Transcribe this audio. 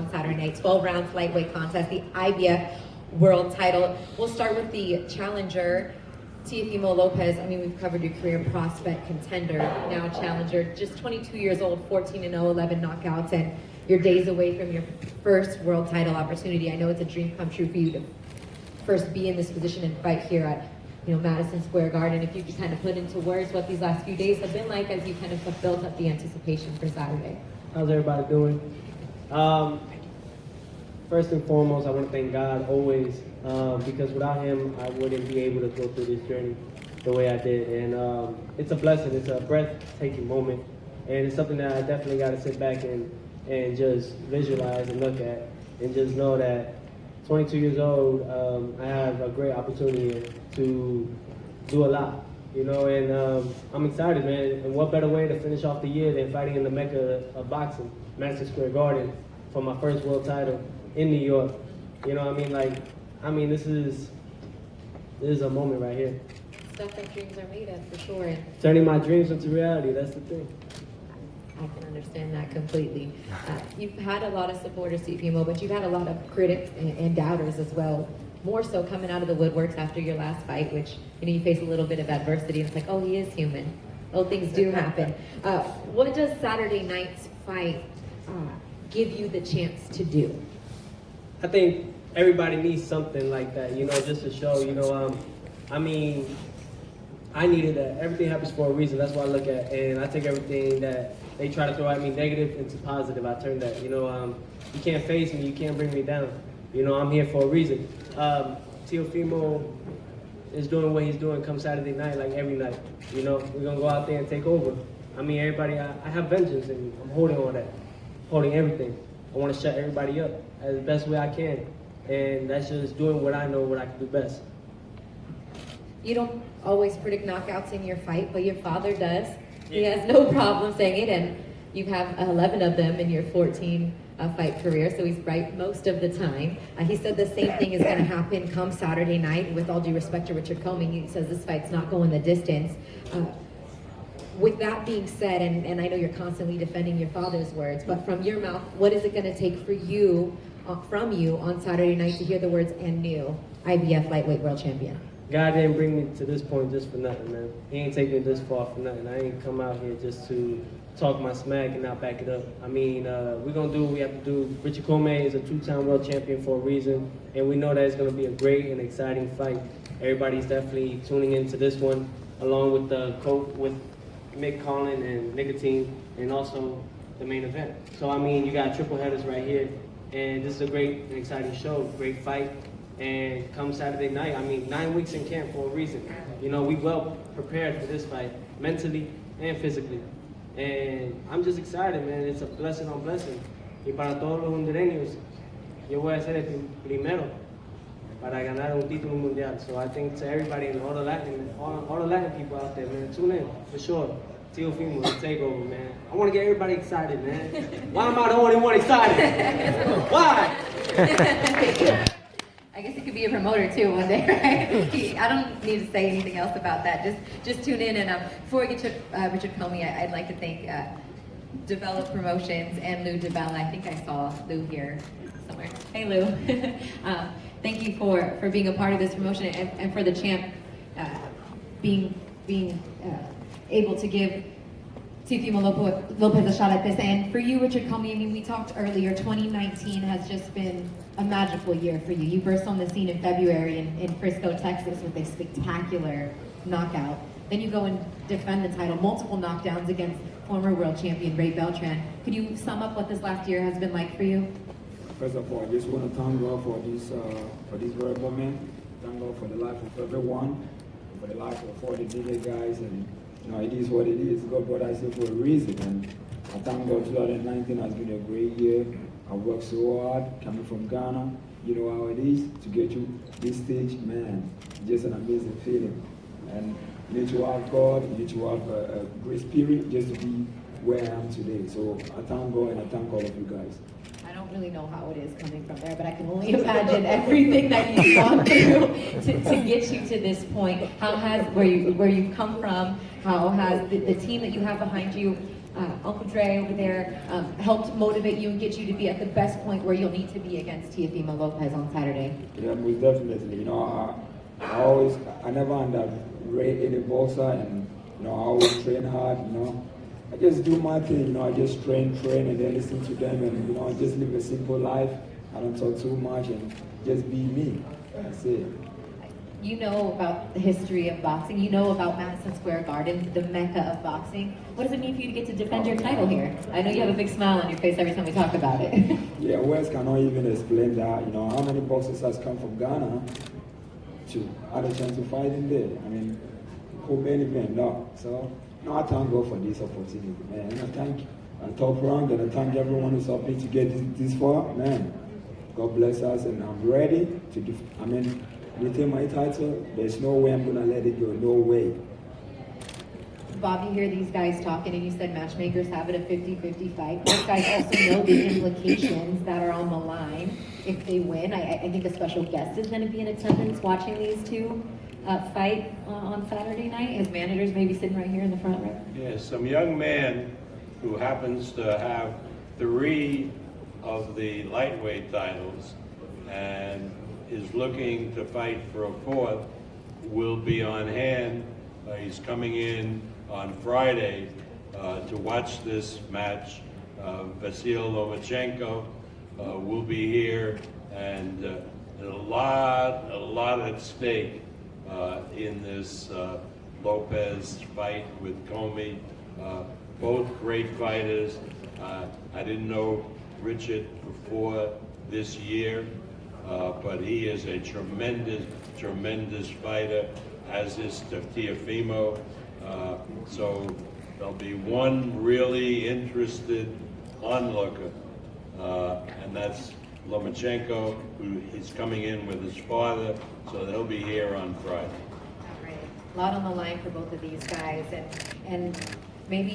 on Saturday night. 12 rounds lightweight contest, the IBF world title. We'll start with the challenger, Teofimo Lopez. I mean, we've covered your career, prospect, contender, now challenger. Just 22 years old, 14-0, 11 knockouts, and you're days away from your first world title opportunity. I know it's a dream come true for you to first be in this position and fight here at Madison Square Garden. If you could kind of put into words what these last few days have been like as you kind of have built up the anticipation for Saturday. How's everybody doing? First and foremost, I want to thank God always, because without Him, I wouldn't be able to go through this journey the way I did. And it's a blessing. It's a breathtaking moment, and it's something that I definitely got to sit back and just visualize and look at, and just know that 22 years old, I have a great opportunity to do a lot, and I'm excited, man. And what better way to finish off the year than fighting in the Mecca of boxing, Madison Square Garden, for my first world title in New York. This is a moment right here. Stuff that dreams are made of, for sure. Turning my dreams into reality, that's the thing. I can understand that completely. You've had a lot of supporters, Teofimo, but you've had a lot of critics and doubters as well. More so coming out of the woodworks after your last fight, which you face a little bit of adversity. And it's like, oh, he is human. Oh, things do happen. What does Saturday night's fight give you the chance to do? I think everybody needs something like that, just to show. I needed that. Everything happens for a reason. That's what I look at, and I take everything that they try to throw at me negative into positive. I turn that. You can't face me. You can't bring me down. I'm here for a reason. Teofimo is doing what he's doing come Saturday night, like every night. We're gonna go out there and take over. Everybody. I have vengeance, and I'm holding on that, holding everything. I want to shut everybody up as the best way I can, and that's just doing what I know, what I can do best. You don't always predict knockouts in your fight, but your father does. He has no problem saying it, and you have 11 of them in your 14 fight career, so he's right most of the time. He said the same thing is going to happen come Saturday night. With all due respect to Richard Commey, he says this fight's not going the distance. With that being said, and I know you're constantly defending your father's words, but from your mouth, what is it going to take for you, from you, on Saturday night to hear the words "and new IBF lightweight world champion"? God didn't bring me to this point just for nothing, man. He ain't taking me this far for nothing. I ain't come out here just to talk my smack and not back it up. We're going to do what we have to do. Richard Commey is a two-time world champion for a reason, and we know that it's going to be a great and exciting fight. Everybody's definitely tuning into this one, along with the with Mick Collin and Nicotine, and also the main event. So, you got triple headers right here, and this is a great and exciting show, great fight. And come Saturday night, 9 weeks in camp for a reason. We well prepared for this fight, mentally and physically. And I'm just excited, man. It's a blessing on blessing. Y para todos los hondureños, yo voy a ser el primero para ganar un título mundial. So I think to everybody and all the Latin people out there, man, tune in for sure. Teofimo, the takeover, man. I want to get everybody excited, man. Why am I the only one excited? Why? I guess it could be a promoter too one day, right? I don't need to say anything else about that. Just tune in. And before we get to Richard Commey, I'd like to thank Develop Promotions and Lou DeBella. I think I saw Lou here somewhere. Hey, Lou. Thank you for being a part of this promotion, and for the champ being able to give Teofimo Lopez a shot at this. And for you, Richard Commey, we talked earlier, 2019 has just been a magical year for you. You burst on the scene in February in Frisco, Texas with a spectacular knockout. Then you go and defend the title, multiple knockdowns against former world champion Ray Beltran. Could you sum up what this last year has been like for you? First of all, I just want to thank God for this very moment. Thank God for the life of everyone, for the life of all the media guys, and it is what it is. God brought us here for a reason, and I thank God 2019 has been a great year. I worked so hard coming from Ghana. You know how it is to get to this stage, man. Just an amazing feeling. And you need to have God, you need to have a great spirit just to be where I am today. So I thank God and I thank all of you guys. I don't really know how it is coming from there, but I can only imagine everything that you've gone through to get you to this point. How has where you've come from? How has the team that you have behind you Uncle Dre over there helped motivate you and get you to be at the best point where you'll need to be against Teofimo Lopez on Saturday? Yeah, most definitely. You know, I never underrate any boxer, and you know, I always train hard. You know, I just do my thing. You know, I just train, and then listen to them, and you know, I just live a simple life. I don't talk too much, and just be me. That's it. You know about the history of boxing. You know about Madison Square Garden, the mecca of boxing. What does it mean for you to get to defend your title here? I know you have a big smile on your face every time we talk about it. Yeah, words cannot even explain that. You know, how many boxers has come from Ghana to had a chance to fight in there? I mean, co-main event, no. So, no, I thank God for this opportunity, man. And I thank Top Rank, and I thank everyone who's helping to get this far, man. God bless us, and I'm ready to retain my title. There's no way I'm gonna let it go. No way. Bob, you hear these guys talking, and you said matchmakers have it a 50-50 fight. Those guys also know the implications that are on the line if they win. I think a special guest is going to be in attendance watching these two fight on Saturday night. His manager's maybe sitting right here in the front row. Yes, some young man who happens to have 3 of the lightweight titles and is looking to fight for a 4th will be on hand. He's coming in on Friday to watch this match. Vasil Lomachenko will be here, and a lot at stake in this Lopez fight with Commey. Both great fighters. I didn't know Richard before this year, but he is a tremendous fighter, as is Teofimo. So there'll be one really interested onlooker, and that's Lomachenko, who is coming in with his father, so they'll be here on Friday. All right. A lot on the line for both of these guys, and maybe